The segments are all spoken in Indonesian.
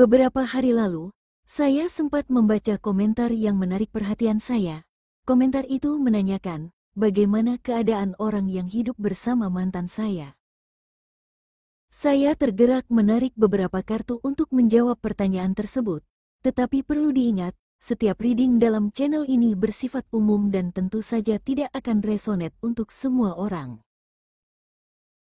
Beberapa hari lalu, saya sempat membaca komentar yang menarik perhatian saya. Komentar itu menanyakan, bagaimana keadaan orang yang hidup bersama mantan saya. Saya tergerak menarik beberapa kartu untuk menjawab pertanyaan tersebut. Tetapi perlu diingat, setiap reading dalam channel ini bersifat umum dan tentu saja tidak akan resonate untuk semua orang.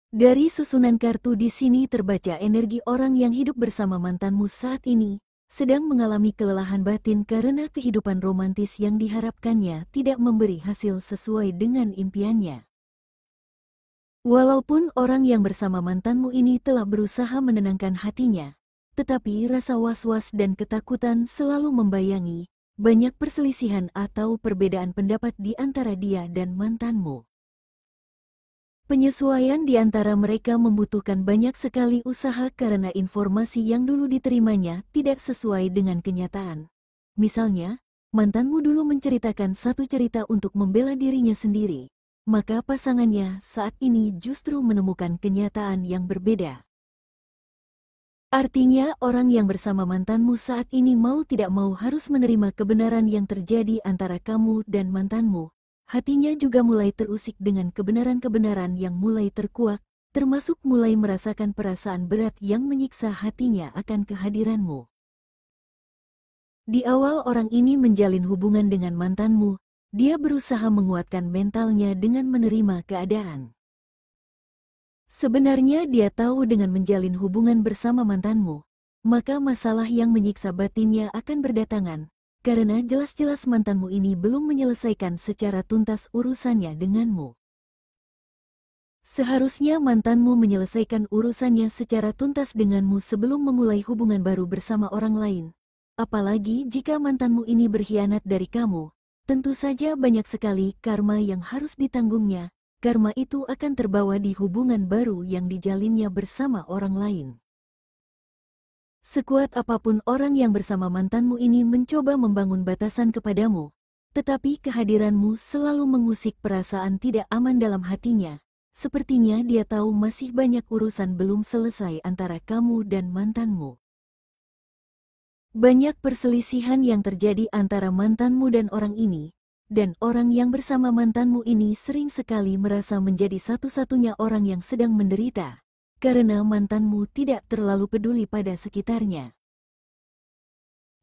Dari susunan kartu di sini terbaca energi orang yang hidup bersama mantanmu saat ini, sedang mengalami kelelahan batin karena kehidupan romantis yang diharapkannya tidak memberi hasil sesuai dengan impiannya. Walaupun orang yang bersama mantanmu ini telah berusaha menenangkan hatinya, tetapi rasa was-was dan ketakutan selalu membayangi, banyak perselisihan atau perbedaan pendapat di antara dia dan mantanmu. Penyesuaian di antara mereka membutuhkan banyak sekali usaha karena informasi yang dulu diterimanya tidak sesuai dengan kenyataan. Misalnya, mantanmu dulu menceritakan satu cerita untuk membela dirinya sendiri, maka pasangannya saat ini justru menemukan kenyataan yang berbeda. Artinya, orang yang bersama mantanmu saat ini mau tidak mau harus menerima kebenaran yang terjadi antara kamu dan mantanmu. Hatinya juga mulai terusik dengan kebenaran-kebenaran yang mulai terkuak, termasuk mulai merasakan perasaan berat yang menyiksa hatinya akan kehadiranmu. Di awal orang ini menjalin hubungan dengan mantanmu, dia berusaha menguatkan mentalnya dengan menerima keadaan. Sebenarnya dia tahu dengan menjalin hubungan bersama mantanmu, maka masalah yang menyiksa batinnya akan berdatangan. Karena jelas-jelas mantanmu ini belum menyelesaikan secara tuntas urusannya denganmu. Seharusnya mantanmu menyelesaikan urusannya secara tuntas denganmu sebelum memulai hubungan baru bersama orang lain. Apalagi jika mantanmu ini berkhianat dari kamu, tentu saja banyak sekali karma yang harus ditanggungnya. Karma itu akan terbawa di hubungan baru yang dijalinnya bersama orang lain. Sekuat apapun orang yang bersama mantanmu ini mencoba membangun batasan kepadamu, tetapi kehadiranmu selalu mengusik perasaan tidak aman dalam hatinya. Sepertinya dia tahu masih banyak urusan belum selesai antara kamu dan mantanmu. Banyak perselisihan yang terjadi antara mantanmu dan orang ini, dan orang yang bersama mantanmu ini sering sekali merasa menjadi satu-satunya orang yang sedang menderita. Karena mantanmu tidak terlalu peduli pada sekitarnya.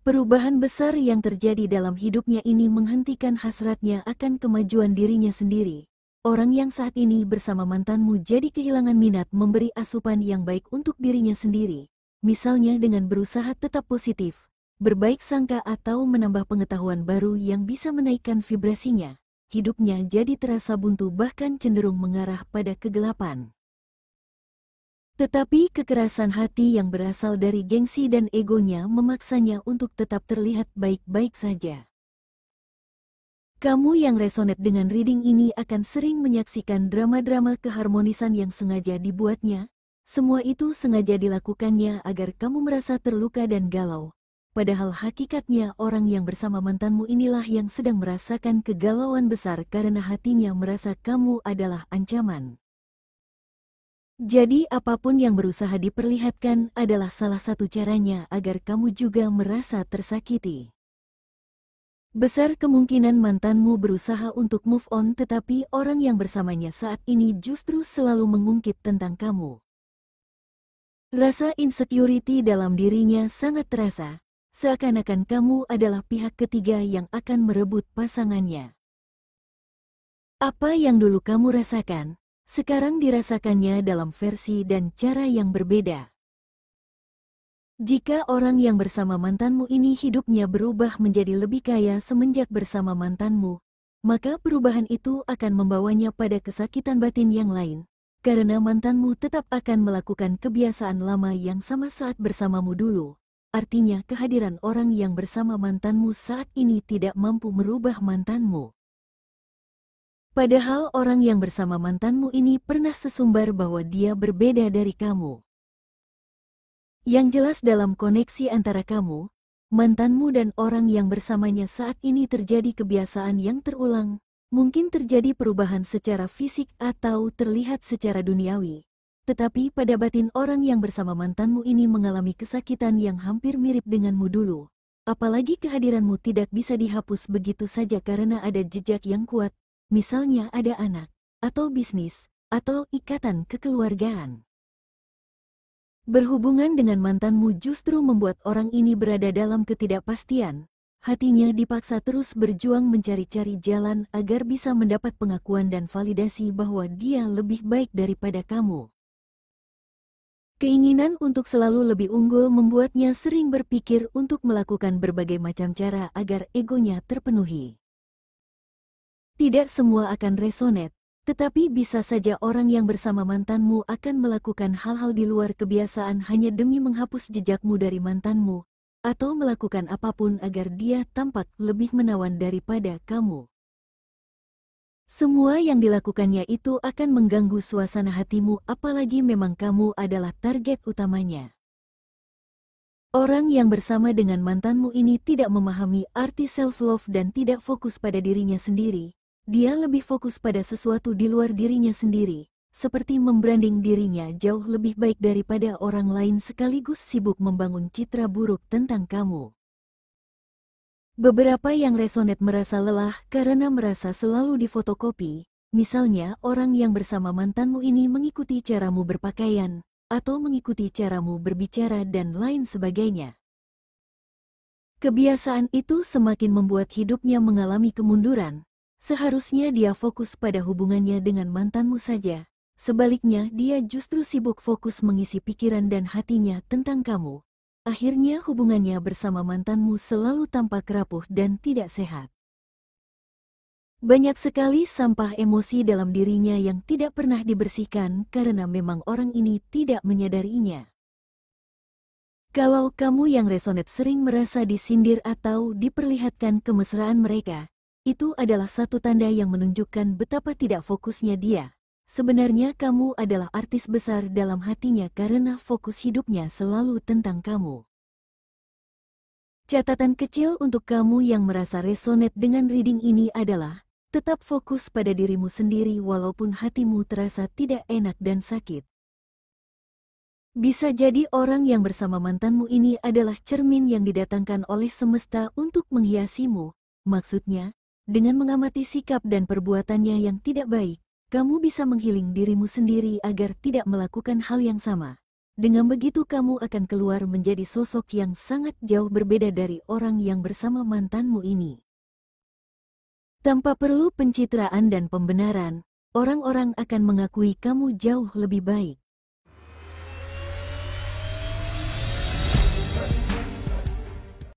Perubahan besar yang terjadi dalam hidupnya ini menghentikan hasratnya akan kemajuan dirinya sendiri. Orang yang saat ini bersama mantanmu jadi kehilangan minat memberi asupan yang baik untuk dirinya sendiri. Misalnya dengan berusaha tetap positif, berbaik sangka atau menambah pengetahuan baru yang bisa menaikkan vibrasinya. Hidupnya jadi terasa buntu bahkan cenderung mengarah pada kegelapan. Tetapi kekerasan hati yang berasal dari gengsi dan egonya memaksanya untuk tetap terlihat baik-baik saja. Kamu yang resonate dengan reading ini akan sering menyaksikan drama-drama keharmonisan yang sengaja dibuatnya. Semua itu sengaja dilakukannya agar kamu merasa terluka dan galau. Padahal hakikatnya orang yang bersama mantanmu inilah yang sedang merasakan kegalauan besar karena hatinya merasa kamu adalah ancaman. Jadi apapun yang berusaha diperlihatkan adalah salah satu caranya agar kamu juga merasa tersakiti. Besar kemungkinan mantanmu berusaha untuk move on tetapi orang yang bersamanya saat ini justru selalu mengungkit tentang kamu. Rasa insecurity dalam dirinya sangat terasa, seakan-akan kamu adalah pihak ketiga yang akan merebut pasangannya. Apa yang dulu kamu rasakan, sekarang dirasakannya dalam versi dan cara yang berbeda. Jika orang yang bersama mantanmu ini hidupnya berubah menjadi lebih kaya semenjak bersama mantanmu, maka perubahan itu akan membawanya pada kesakitan batin yang lain, karena mantanmu tetap akan melakukan kebiasaan lama yang sama saat bersamamu dulu. Artinya kehadiran orang yang bersama mantanmu saat ini tidak mampu merubah mantanmu. Padahal orang yang bersama mantanmu ini pernah sesumbar bahwa dia berbeda dari kamu. Yang jelas dalam koneksi antara kamu, mantanmu dan orang yang bersamanya saat ini terjadi kebiasaan yang terulang, mungkin terjadi perubahan secara fisik atau terlihat secara duniawi. tetapi pada batin orang yang bersama mantanmu ini mengalami kesakitan yang hampir mirip denganmu dulu. Apalagi kehadiranmu tidak bisa dihapus begitu saja karena ada jejak yang kuat, misalnya ada anak, atau bisnis, atau ikatan kekeluargaan. Berhubungan dengan mantanmu justru membuat orang ini berada dalam ketidakpastian. Hatinya dipaksa terus berjuang mencari-cari jalan agar bisa mendapat pengakuan dan validasi bahwa dia lebih baik daripada kamu. Keinginan untuk selalu lebih unggul membuatnya sering berpikir untuk melakukan berbagai macam cara agar egonya terpenuhi. Tidak semua akan resonate. Tetapi bisa saja orang yang bersama mantanmu akan melakukan hal-hal di luar kebiasaan hanya demi menghapus jejakmu dari mantanmu, atau melakukan apapun agar dia tampak lebih menawan daripada kamu. Semua yang dilakukannya itu akan mengganggu suasana hatimu apalagi memang kamu adalah target utamanya. Orang yang bersama dengan mantanmu ini tidak memahami arti self-love dan tidak fokus pada dirinya sendiri. Dia lebih fokus pada sesuatu di luar dirinya sendiri, seperti membranding dirinya jauh lebih baik daripada orang lain sekaligus sibuk membangun citra buruk tentang kamu. Beberapa yang resonate merasa lelah karena merasa selalu difotokopi, misalnya orang yang bersama mantanmu ini mengikuti caramu berpakaian, atau mengikuti caramu berbicara dan lain sebagainya. Kebiasaan itu semakin membuat hidupnya mengalami kemunduran. Seharusnya dia fokus pada hubungannya dengan mantanmu saja. Sebaliknya, dia justru sibuk fokus mengisi pikiran dan hatinya tentang kamu. Akhirnya hubungannya bersama mantanmu selalu tampak rapuh dan tidak sehat. Banyak sekali sampah emosi dalam dirinya yang tidak pernah dibersihkan karena memang orang ini tidak menyadarinya. Kalau kamu yang resonate sering merasa disindir atau diperlihatkan kemesraan mereka, itu adalah satu tanda yang menunjukkan betapa tidak fokusnya dia. Sebenarnya kamu adalah artis besar dalam hatinya karena fokus hidupnya selalu tentang kamu. Catatan kecil untuk kamu yang merasa resonate dengan reading ini adalah, tetap fokus pada dirimu sendiri walaupun hatimu terasa tidak enak dan sakit. Bisa jadi orang yang bersama mantanmu ini adalah cermin yang didatangkan oleh semesta untuk menghiasimu. Maksudnya, dengan mengamati sikap dan perbuatannya yang tidak baik, kamu bisa menghealing dirimu sendiri agar tidak melakukan hal yang sama. Dengan begitu kamu akan keluar menjadi sosok yang sangat jauh berbeda dari orang yang bersama mantanmu ini. Tanpa perlu pencitraan dan pembenaran, orang-orang akan mengakui kamu jauh lebih baik.